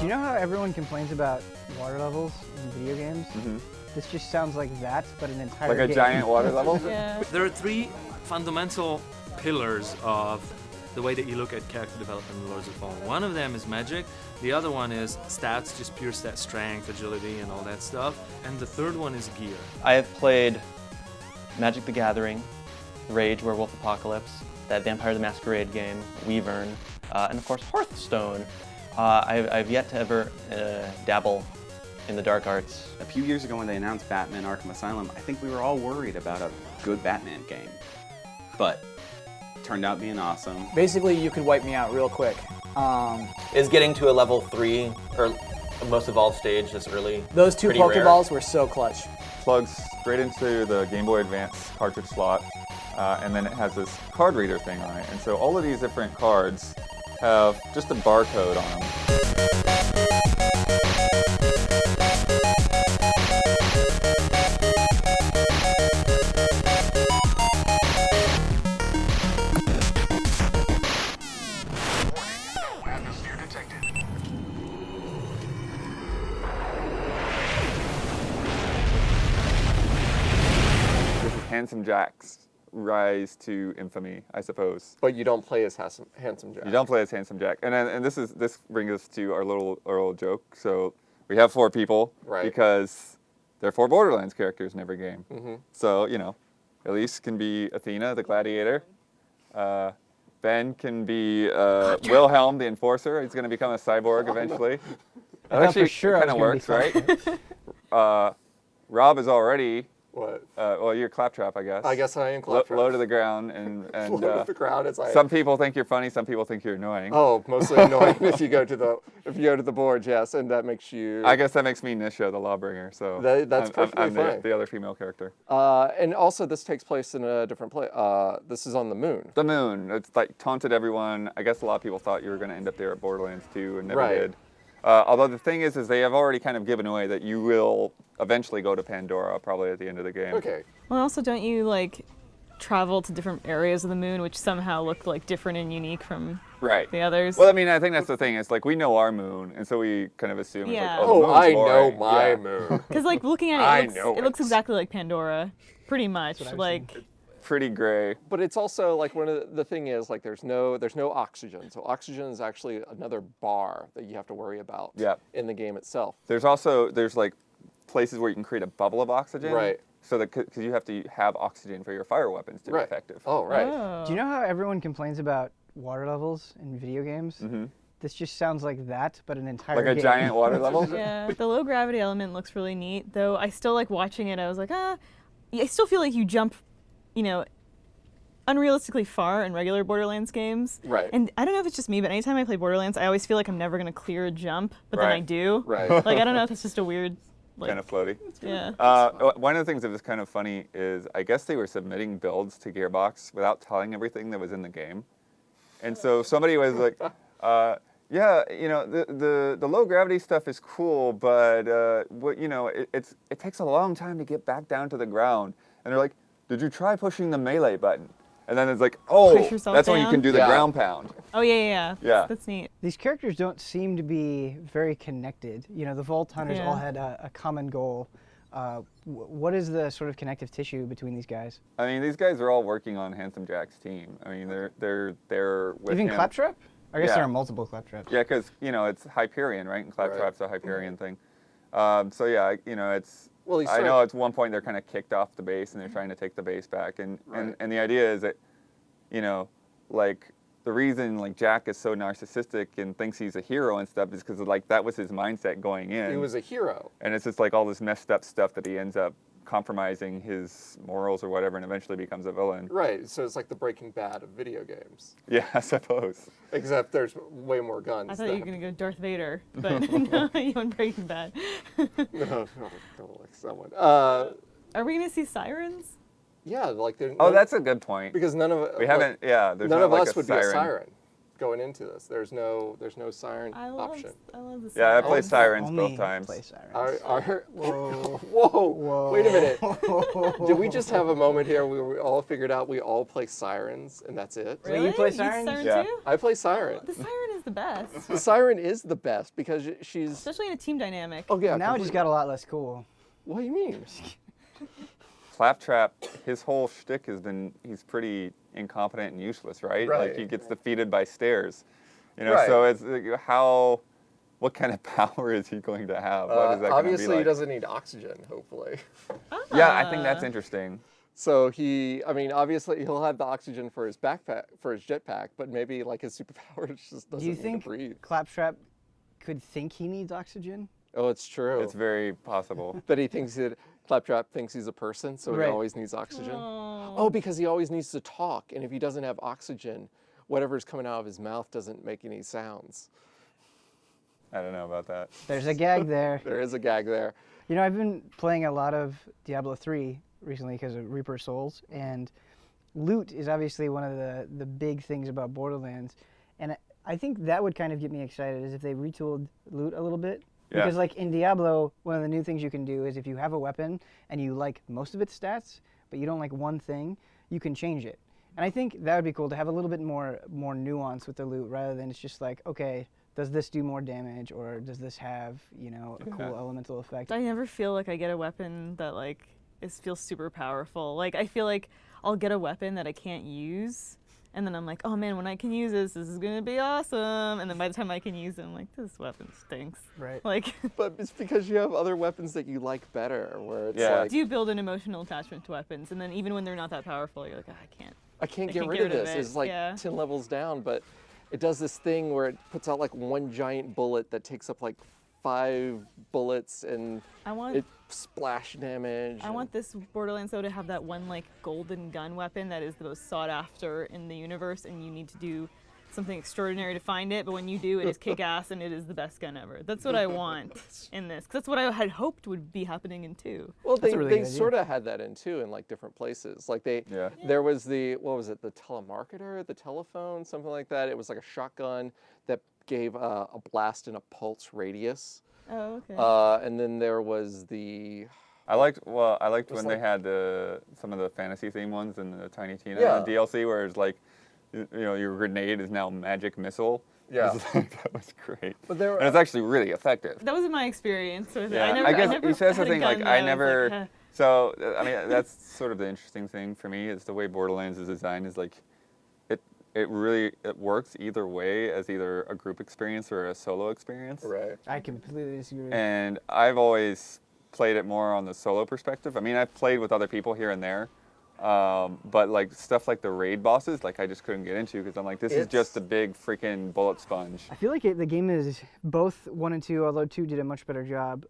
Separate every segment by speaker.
Speaker 1: you know how everyone complains about water levels in video games?
Speaker 2: Mm-hmm.
Speaker 1: This just sounds like that, but an entire
Speaker 2: Like a
Speaker 1: game.
Speaker 2: giant water level?
Speaker 3: Yeah.
Speaker 4: There are three fundamental pillars of the way that you look at character development in Lords of Fallen. One of them is magic, the other one is stats, just pure stat strength, agility, and all that stuff, and the third one is gear.
Speaker 5: I have played Magic the Gathering, Rage, Werewolf Apocalypse, that Vampire the Masquerade game, Wyvern, and of course Hearthstone. I've yet to ever dabble in the dark arts.
Speaker 6: A few years ago when they announced Batman Arkham Asylum, I think we were all worried about a good Batman game. But it turned out being awesome.
Speaker 7: Basically, you could wipe me out real quick.
Speaker 8: Is getting to a level 3 or most evolved stage this early?
Speaker 7: Those two
Speaker 8: pretty rare?
Speaker 7: Pokeballs were so clutch.
Speaker 2: Plugs straight into the Game Boy Advance cartridge slot, and then it has this card reader thing on it. And so all of these different cards have just a barcode on them. Handsome Jack's rise to infamy, I suppose.
Speaker 9: But you don't play as Handsome Jack.
Speaker 2: You don't play as Handsome Jack, and this brings us to our little joke. So we have 4 people,
Speaker 9: right?
Speaker 2: Because there are 4 Borderlands characters in every game.
Speaker 9: Mm-hmm.
Speaker 2: So Elise can be Athena, the gladiator. Ben can be Wilhelm, the enforcer. He's going to become a cyborg eventually. That actually
Speaker 1: for sure
Speaker 2: kind of works, right? Rob is already.
Speaker 9: What?
Speaker 2: Well, you're Claptrap, I guess.
Speaker 9: I guess I am Claptrap.
Speaker 2: Low to the ground, and
Speaker 9: low to the ground as I.
Speaker 2: Some people think you're funny. Some people think you're annoying.
Speaker 9: Oh, mostly annoying if you go to the board, yes, and that makes you.
Speaker 2: I guess that makes me Nisha, the Lawbringer. So
Speaker 9: that's perfectly
Speaker 2: I'm
Speaker 9: fine.
Speaker 2: the other female character.
Speaker 9: And also, this takes place in a different place. This is on the moon.
Speaker 2: The moon. It's like taunted everyone. I guess a lot of people thought you were going to end up there at Borderlands 2 and never did. Although the thing is they have already kind of given away that you will eventually go to Pandora, probably at the end of the game.
Speaker 9: Okay.
Speaker 3: Well, also, don't you travel to different areas of the moon, which somehow look different and unique from the others?
Speaker 2: Well, I mean, I think that's the thing. It's we know our moon, and so we kind of assume it's
Speaker 3: Yeah.
Speaker 2: the moon's
Speaker 9: I
Speaker 2: boring.
Speaker 9: know my moon.
Speaker 3: Because looking at it, it looks exactly like Pandora, pretty much.
Speaker 2: Pretty gray.
Speaker 9: But it's also one of the thing is there's no oxygen. So oxygen is actually another bar that you have to worry about in the game itself.
Speaker 2: There's places where you can create a bubble of oxygen.
Speaker 9: Right.
Speaker 2: So that because you have to have oxygen for your fire weapons to be effective.
Speaker 9: Oh, right.
Speaker 3: Oh.
Speaker 1: Do you know how everyone complains about water levels in video games?
Speaker 2: Mm-hmm.
Speaker 1: This just sounds like that, but an entire
Speaker 2: Like a
Speaker 1: game.
Speaker 2: giant water level?
Speaker 3: Yeah, the low gravity element looks really neat, though I still watching it. I was I still feel like you jump, unrealistically far in regular Borderlands games.
Speaker 9: Right.
Speaker 3: And I don't know if it's just me, but anytime I play Borderlands, I always feel like I'm never going to clear a jump, but then I do.
Speaker 9: Right.
Speaker 3: I don't know if it's just a weird...
Speaker 2: kind of floaty.
Speaker 3: Yeah.
Speaker 2: One of the things that was kind of funny is I guess they were submitting builds to Gearbox without telling everything that was in the game. And so somebody was the low gravity stuff is cool, but it takes a long time to get back down to the ground. And they're like, did you try pushing the melee button? And then it's that's when you can do the ground pound.
Speaker 3: Oh, yeah. That's neat.
Speaker 1: These characters don't seem to be very connected. The Vault Hunters all had a common goal. What is the sort of connective tissue between these guys?
Speaker 2: I mean, these guys are all working on Handsome Jack's team. I mean, they're with
Speaker 1: Even
Speaker 2: him.
Speaker 1: Claptrap? I guess there are multiple Claptraps.
Speaker 2: Yeah, because it's Hyperion, right? And Claptrap's a Hyperion thing. It's.
Speaker 9: Well,
Speaker 2: I know at one point they're kind of kicked off the base and they're trying to take the base back, and the idea is that, the reason Jack is so narcissistic and thinks he's a hero and stuff is because that was his mindset going in.
Speaker 9: He was a hero.
Speaker 2: And it's just all this messed up stuff that he ends up compromising his morals or whatever and eventually becomes a villain.
Speaker 9: Right, so it's like the Breaking Bad of video games.
Speaker 2: Yeah, I suppose.
Speaker 9: Except there's way more guns.
Speaker 3: I thought you were going to go Darth Vader, but no, you went Breaking Bad.
Speaker 9: No, like someone.
Speaker 3: Are we going to see sirens?
Speaker 9: Yeah,
Speaker 2: that's a good point.
Speaker 9: Because none of
Speaker 2: we haven't. There's
Speaker 9: none
Speaker 2: not
Speaker 9: of us
Speaker 2: a
Speaker 9: would
Speaker 2: siren.
Speaker 9: be a siren going into this. There's no siren option.
Speaker 3: I love the sirens.
Speaker 2: Yeah, I played sirens both times.
Speaker 1: Play sirens.
Speaker 9: Whoa! Wait a minute. Did we just have a moment here where we all figured out we all play sirens and that's it?
Speaker 3: Really?
Speaker 1: You play sirens?
Speaker 3: Siren
Speaker 2: Yeah.
Speaker 3: too?
Speaker 9: I play siren.
Speaker 3: The siren is the best.
Speaker 9: The Siren is the best because she's...
Speaker 3: Especially in a team dynamic.
Speaker 9: Oh, yeah.
Speaker 1: Now it just got a lot less cool.
Speaker 9: What do you mean?
Speaker 2: Claptrap, his whole shtick has been he's pretty incompetent and useless, right?
Speaker 9: Right.
Speaker 2: Like he gets defeated by stairs,
Speaker 9: Right.
Speaker 2: So it's like, what kind of power is he going to have? What is that
Speaker 9: obviously,
Speaker 2: gonna be like?
Speaker 9: he doesn't need oxygen, hopefully.
Speaker 2: Yeah, I think that's interesting.
Speaker 9: So obviously he'll have the oxygen for his backpack, for his jetpack, but maybe like his superpower just doesn't
Speaker 1: Do you
Speaker 9: need
Speaker 1: think
Speaker 9: to breathe.
Speaker 1: Claptrap could think he needs oxygen?
Speaker 9: Oh, it's true.
Speaker 2: It's very possible.
Speaker 9: But Claptrap thinks he's a person, so he
Speaker 1: Right.
Speaker 9: always needs oxygen. Oh, because he always needs to talk, and if he doesn't have oxygen, whatever's coming out of his mouth doesn't make any sounds.
Speaker 2: I don't know about that.
Speaker 1: There's a gag there.
Speaker 9: There is a gag there.
Speaker 1: You know, I've been playing a lot of Diablo 3 recently because of Reaper Souls, and loot is obviously one of the big things about Borderlands, and I think that would kind of get me excited is if they retooled loot a little bit.
Speaker 2: Yeah.
Speaker 1: Because like in Diablo, one of the new things you can do is if you have a weapon and you like most of its stats, but you don't like one thing, you can change it. And I think that would be cool to have a little bit more nuance with the loot rather than it's just like, okay, does this do more damage or does this have, a cool elemental effect?
Speaker 3: I never feel like I get a weapon that like feels super powerful. Like I feel like I'll get a weapon that I can't use, and then I'm like, oh man, when I can use this is gonna be awesome. And then by the time I can use it, I'm like, this weapon stinks.
Speaker 1: Right.
Speaker 3: Like,
Speaker 9: But it's because you have other weapons that you like better, where it's
Speaker 2: Yeah.
Speaker 9: like,
Speaker 3: do you build an emotional attachment to weapons, and then even when they're not that powerful, you're like, oh,
Speaker 9: I can't
Speaker 3: I
Speaker 9: get
Speaker 3: can't
Speaker 9: rid
Speaker 3: get
Speaker 9: of
Speaker 3: rid of
Speaker 9: this.
Speaker 3: it.
Speaker 9: It's like
Speaker 3: Yeah.
Speaker 9: 10 levels down, but it does this thing where it puts out like one giant bullet that takes up like 5 bullets and
Speaker 3: I want
Speaker 9: it splash damage.
Speaker 3: I want this Borderlands though to have that one like golden gun weapon that is the most sought after in the universe, and you need to do something extraordinary to find it, but when you do, it is kick ass and it is the best gun ever. That's what I want in this, 'cause that's what I had hoped would be happening in 2.
Speaker 9: Well,
Speaker 1: That's
Speaker 9: they,
Speaker 1: a really
Speaker 9: they
Speaker 1: good idea.
Speaker 9: sort of had that in too in like different places. Like there was the, what was it, the telemarketer, the telephone, something like that. It was like a shotgun that gave a blast in a pulse radius.
Speaker 3: Oh, okay.
Speaker 9: And then there was the,
Speaker 2: I liked when
Speaker 9: like-
Speaker 2: they had some of the fantasy theme ones in the Tiny Tina
Speaker 9: Yeah.
Speaker 2: DLC where it's like, your grenade is now magic missile.
Speaker 9: Yeah.
Speaker 2: It's like, that was great.
Speaker 9: But there were-
Speaker 2: and it's actually really effective.
Speaker 3: That was my experience with it.
Speaker 2: Yeah,
Speaker 3: I
Speaker 2: guess
Speaker 3: never
Speaker 2: he says the
Speaker 3: had a
Speaker 2: thing like
Speaker 3: gun
Speaker 2: I
Speaker 3: that was
Speaker 2: never.
Speaker 3: like,
Speaker 2: So I mean that's sort of the interesting thing for me is the way Borderlands is designed is like, it works either way as either a group experience or a solo experience.
Speaker 9: right.
Speaker 1: I completely disagree.
Speaker 2: And I've always played it more on the solo perspective. I mean I've played with other people here and there, but like stuff like the raid bosses, like I just couldn't get into because I'm like this is just a big freaking bullet sponge.
Speaker 1: I feel like the game is both 1 and 2, although 2 did a much better job.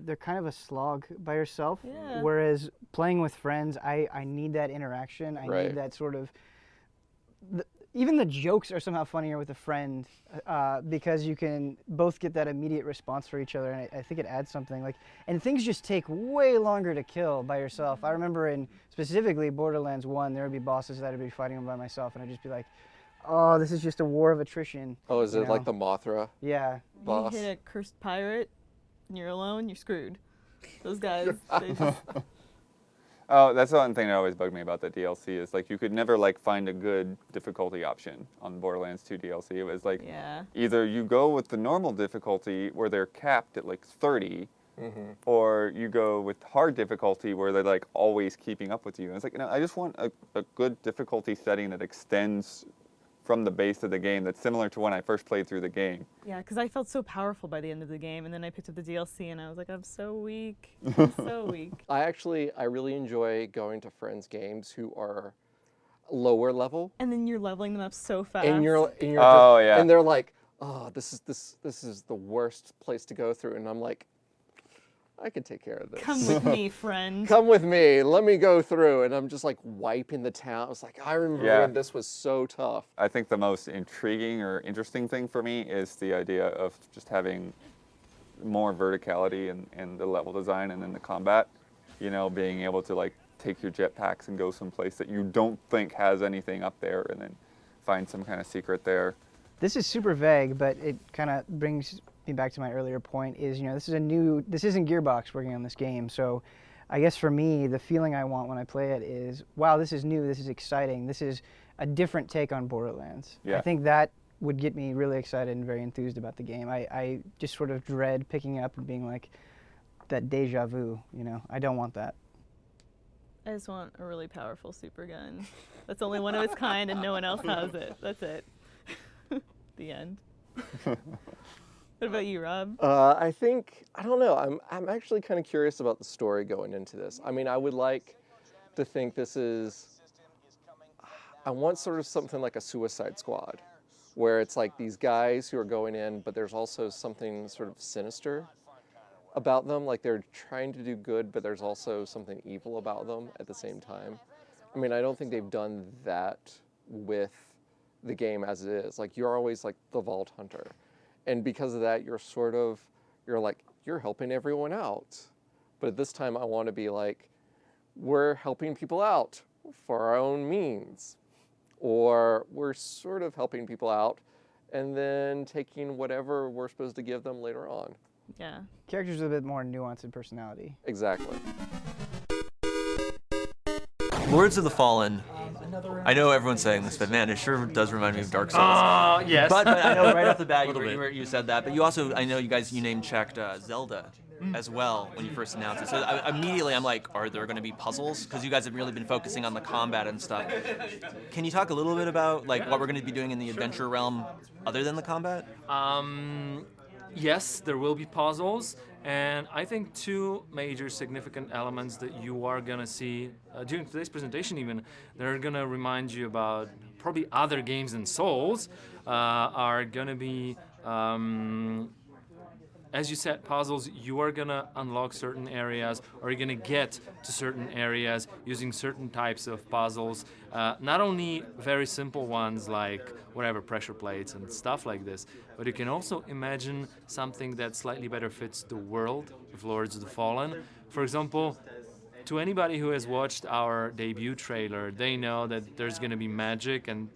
Speaker 1: They're kind of a slog by yourself,
Speaker 3: Yeah.
Speaker 1: whereas playing with friends, I need that interaction. I
Speaker 9: Right.
Speaker 1: need that sort of. Even the jokes are somehow funnier with a friend because you can both get that immediate response for each other, and I think it adds something. Like, and things just take way longer to kill by yourself. I remember in specifically Borderlands 1, there would be bosses that I'd be fighting them by myself, and I'd just be like, "Oh, this is just a war of attrition."
Speaker 9: Oh, is
Speaker 1: you
Speaker 9: it like
Speaker 1: know?
Speaker 9: the Mothra
Speaker 1: Yeah.
Speaker 9: boss?
Speaker 3: you hit a cursed pirate, and you're alone, you're screwed. Those guys, they just,
Speaker 2: Oh, that's the one thing that always bugged me about the DLC is like you could never like find a good difficulty option on Borderlands 2 DLC. It was like
Speaker 3: yeah.
Speaker 2: either you go with the normal difficulty where they're capped at like 30, or you go with hard difficulty where they're like always keeping up with you. And it's like, I just want a good difficulty setting that extends from the base of the game that's similar to when I first played through the game.
Speaker 3: Yeah, because I felt so powerful by the end of the game, and then I picked up the DLC, and I was like, I'm so weak. I'm so weak.
Speaker 9: I really enjoy going to friends' games who are lower level,
Speaker 3: And then you're leveling them up so fast.
Speaker 9: and you're
Speaker 2: Oh, yeah.
Speaker 9: and they're like, oh, this is the worst place to go through, and I'm like, I can take care of this.
Speaker 3: Come with me, friend.
Speaker 9: Come with me. Let me go through, and I'm just like wiping the town. I was like, I remember
Speaker 2: Yeah.
Speaker 9: when this was so tough.
Speaker 2: I think the most intriguing or interesting thing for me is the idea of just having more verticality in the level design and in the combat. Being able to like take your jetpacks and go someplace that you don't think has anything up there and then find some kind of secret there.
Speaker 1: This is super vague, but it kind of brings me back to my earlier point is, this isn't Gearbox working on this game. So I guess for me, the feeling I want when I play it is, wow, this is new, this is exciting, this is a different take on Borderlands.
Speaker 2: Yeah.
Speaker 1: I think that would get me really excited and very enthused about the game. I just sort of dread picking up and being like, that deja vu, you know? I don't want that.
Speaker 3: I just want a really powerful super gun. That's only one of its kind and no one else has it. That's it. The end. What about you, Rob?
Speaker 9: I think, I don't know, I'm actually kind of curious about the story going into this. I mean, I would like to think this is, I want sort of something like a Suicide Squad, where it's like these guys who are going in, but there's also something sort of sinister about them, like they're trying to do good, but there's also something evil about them at the same time. I mean, I don't think they've done that with the game as it is. Like, you're always like the Vault Hunter. And because of that, you're helping everyone out. But at this time, I want to be like, we're helping people out for our own means. Or we're sort of helping people out and then taking whatever we're supposed to give them later on.
Speaker 3: Yeah.
Speaker 1: Characters with a bit more nuance and personality.
Speaker 9: Exactly.
Speaker 10: Lords of the Fallen. I know everyone's saying this, but man, it sure does remind me of Dark Souls.
Speaker 4: Yes.
Speaker 10: But I know right off the bat
Speaker 4: Little bit.
Speaker 10: you said that. But you also, I know you guys, you name-checked Zelda as well when you first announced it. So immediately I'm like, are there going to be puzzles? Because you guys have really been focusing on the combat and stuff. Can you talk a little bit about like what we're going to be doing in the adventure realm other than the combat?
Speaker 4: Yes, there will be puzzles, and I think two major significant elements that you are going to see during today's presentation even, they're going to remind you about probably other games in Souls, are going to be, as you said, puzzles. You are going to unlock certain areas, or you're going to get to certain areas using certain types of puzzles. Not only very simple ones like whatever, pressure plates and stuff like this, but you can also imagine something that slightly better fits the world of Lords of the Fallen. For example, to anybody who has watched our debut trailer, they know that there's going to be magic, and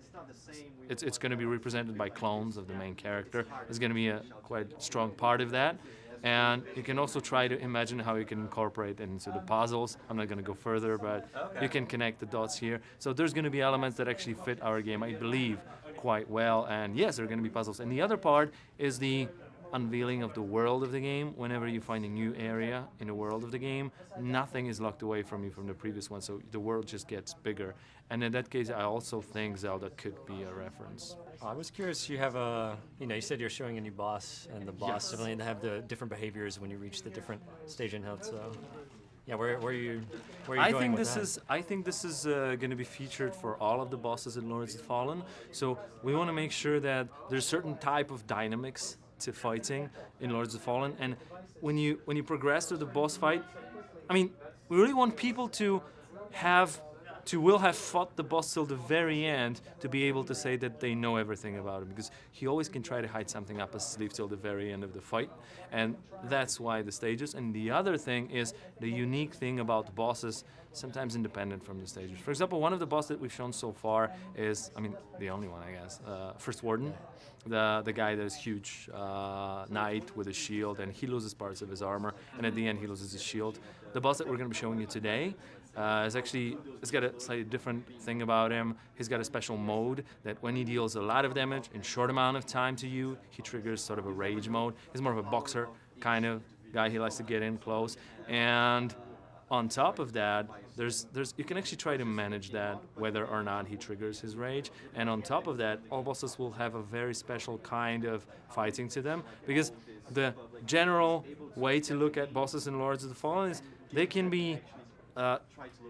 Speaker 4: it's going to be represented by clones of the main character. It's going to be a quite strong part of that. And you can also try to imagine how you can incorporate it into the puzzles. I'm not going to go further, but you can connect the dots here. So there's going to be elements that actually fit our game, I believe, quite well. And yes, there are going to be puzzles. And the other part is the unveiling of the world of the game. Whenever you find a new area in the world of the game, nothing is locked away from you from the previous one, so the world just gets bigger. And in that case, I also think Zelda could be a reference.
Speaker 11: I was curious, you have you said you're showing a new boss, and the boss definitely have the different behaviors when you reach the different stage in health, so yeah, where are you going with that?
Speaker 4: I think this is going to be featured for all of the bosses in Lords of the Fallen, so we want to make sure that there's certain type of dynamics to fighting in Lords of the Fallen, and when you progress to the boss fight, I mean, we really want people to will have fought the boss till the very end to be able to say that they know everything about him, because he always can try to hide something up his sleeve till the very end of the fight, and that's why the stages. And the other thing is the unique thing about the bosses, sometimes independent from the stages. For example, one of the bosses that we've shown so far is, I mean, the only one, I guess, First Warden, the guy that is huge knight with a shield, and he loses parts of his armor, and at the end he loses his shield. The boss that we're going to be showing you today it's got a slightly different thing about him. He's got a special mode that when he deals a lot of damage in short amount of time to you, he triggers sort of a rage mode. He's more of a boxer kind of guy. He likes to get in close. And on top of that, you can actually try to manage that, whether or not he triggers his rage. And on top of that, all bosses will have a very special kind of fighting to them, because the general way to look at bosses in Lords of the Fallen is they can be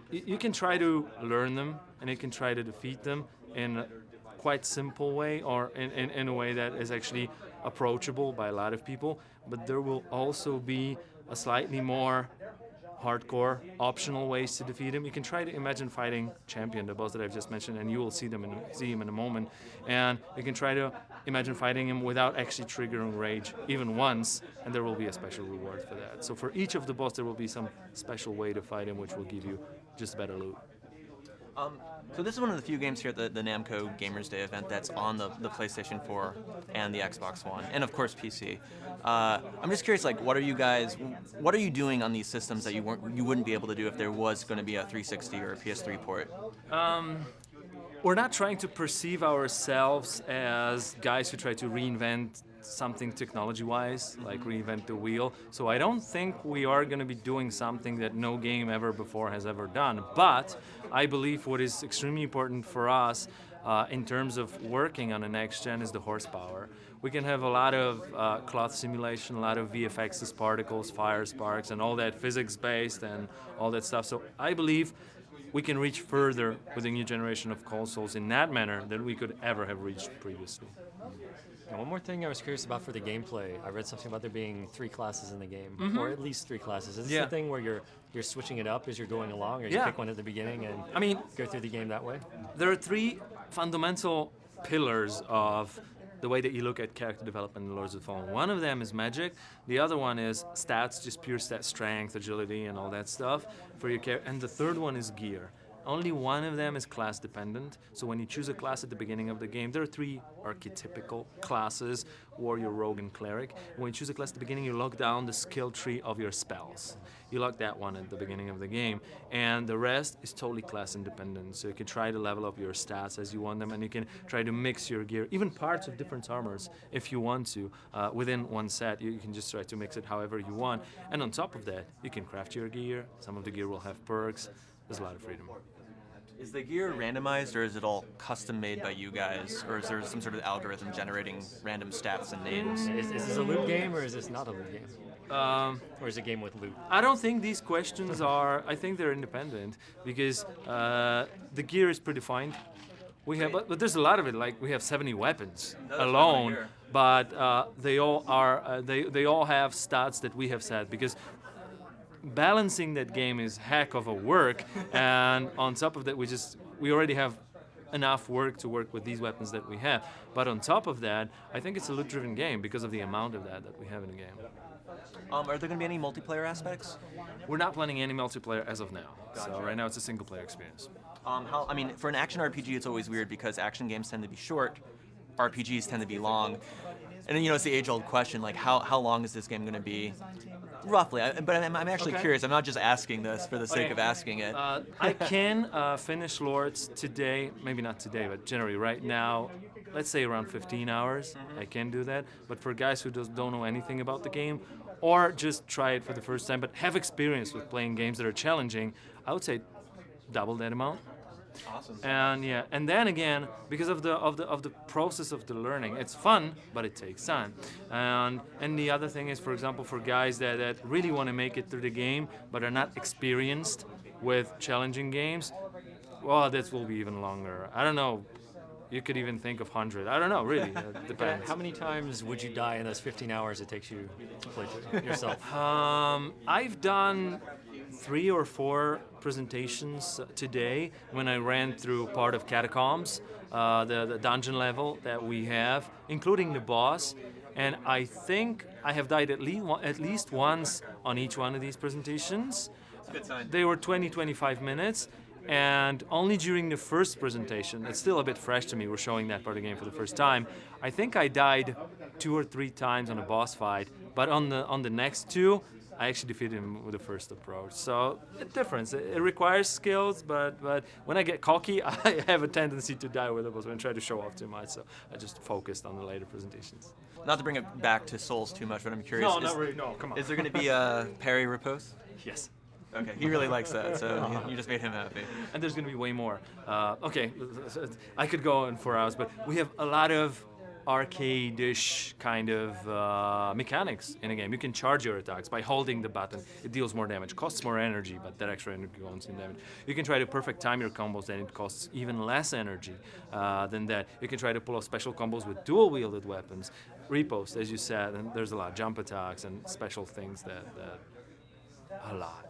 Speaker 4: you can try to learn them, and you can try to defeat them in a quite simple way, or in a way that is actually approachable by a lot of people. But there will also be a slightly more hardcore, optional ways to defeat him. You can try to imagine fighting Champion, the boss that I've just mentioned, and you will see him in a moment. And you can try to imagine fighting him without actually triggering rage even once, and there will be a special reward for that. So for each of the boss, there will be some special way to fight him, which will give you just better loot.
Speaker 10: So this is one of the few games here at the Namco Gamers Day event that's on the PlayStation 4 and the Xbox One, and of course PC. I'm just curious, like, what are you doing on these systems that you wouldn't be able to do if there was going to be a 360 or a PS3 port?
Speaker 4: we're not trying to perceive ourselves as guys who try to reinvent something technology-wise, like reinvent the wheel. So I don't think we are going to be doing something that no game ever before has ever done. But I believe what is extremely important for us in terms of working on the next gen is the horsepower. We can have a lot of cloth simulation, a lot of VFXs, particles, fire sparks, and all that physics-based and all that stuff. So I believe we can reach further with the new generation of consoles in that manner than we could ever have reached previously.
Speaker 11: Now, one more thing I was curious about for the gameplay. I read something about there being 3 classes in the game, or at least 3 classes. Is this the thing where you're switching it up as you're going along, or you pick one at the beginning and go through the game that way?
Speaker 4: There are 3 fundamental pillars of the way that you look at character development in Lords of the Fallen. One of them is magic. The other one is stats, just pure stat strength, agility, and all that stuff for your character. And the third one is gear. Only one of them is class dependent. So when you choose a class at the beginning of the game, there are 3 archetypical classes: warrior, rogue, and cleric. When you choose a class at the beginning, you lock down the skill tree of your spells. You lock that one at the beginning of the game, and the rest is totally class independent. So you can try to level up your stats as you want them, and you can try to mix your gear, even parts of different armors, if you want to, within one set. You can just try to mix it however you want. And on top of that, you can craft your gear. Some of the gear will have perks. There's a lot of freedom.
Speaker 10: Is the gear randomized, or is it all custom made by you guys, or is there some sort of algorithm generating random stats and names?
Speaker 11: Is this a loot game, or is this not a loot game? Or is it a game with loot?
Speaker 4: I don't think these questions are, I think they're independent, because the gear is predefined. We have, but there's a lot of it. Like we have 70 weapons alone, but they all are they all have stats that we have set, because balancing that game is heck of a work, and on top of that we already have enough work to work with these weapons that we have. But on top of that, I think it's a loot-driven game because of the amount of that we have in the game.
Speaker 10: Are there going to be any multiplayer aspects?
Speaker 4: We're not planning any multiplayer as of now. Gotcha. So right now it's a single-player experience.
Speaker 10: I mean, for an action RPG, it's always weird because action games tend to be short, RPGs tend to be long. And then, it's the age-old question, like, how long is this game going to be? Roughly, but I'm actually curious. I'm not just asking this for the sake of asking it.
Speaker 4: I can finish Lords today, maybe not today, but generally right now, let's say around 15 hours. I can do that. But for guys who don't know anything about the game, or just try it for the first time, but have experience with playing games that are challenging, I would say double that amount.
Speaker 10: Awesome.
Speaker 4: And then again, because of the process of the learning, it's fun, but it takes time. And the other thing is, for example, for guys that really want to make it through the game but are not experienced with challenging games, well, this will be even longer. I don't know. You could even think of 100. I don't know, really. It depends.
Speaker 11: How many times would you die in those 15 hours it takes you to play through yourself?
Speaker 4: I've done 3 or 4 presentations today when I ran through part of Catacombs, the dungeon level that we have, including the boss. And I think I have died at least once on each one of these presentations.
Speaker 10: That's a good sign.
Speaker 4: They were 20-25 minutes. And only during the first presentation, it's still a bit fresh to me, we're showing that part of the game for the first time, I think I died 2 or 3 times on a boss fight, but on the next 2, I actually defeated him with the first approach. So, a difference. It requires skills, but when I get cocky, I have a tendency to die with the boss when I try to show off too much, so I just focused on the later presentations.
Speaker 10: Not to bring it back to Souls too much, but I'm curious.
Speaker 4: No, not really, no, come on.
Speaker 10: Is there going to be a parry riposte?
Speaker 4: Yes.
Speaker 10: Okay, he really likes that, so you just made him happy.
Speaker 4: And there's going to be way more. Okay, I could go on for hours, but we have a lot of arcade-ish kind of mechanics in a game. You can charge your attacks by holding the button. It deals more damage, costs more energy, but that extra energy goes in damage. You can try to perfect time your combos, then it costs even less energy than that. You can try to pull off special combos with dual-wielded weapons. Riposte, as you said, and there's a lot. Jump attacks and special things that a lot.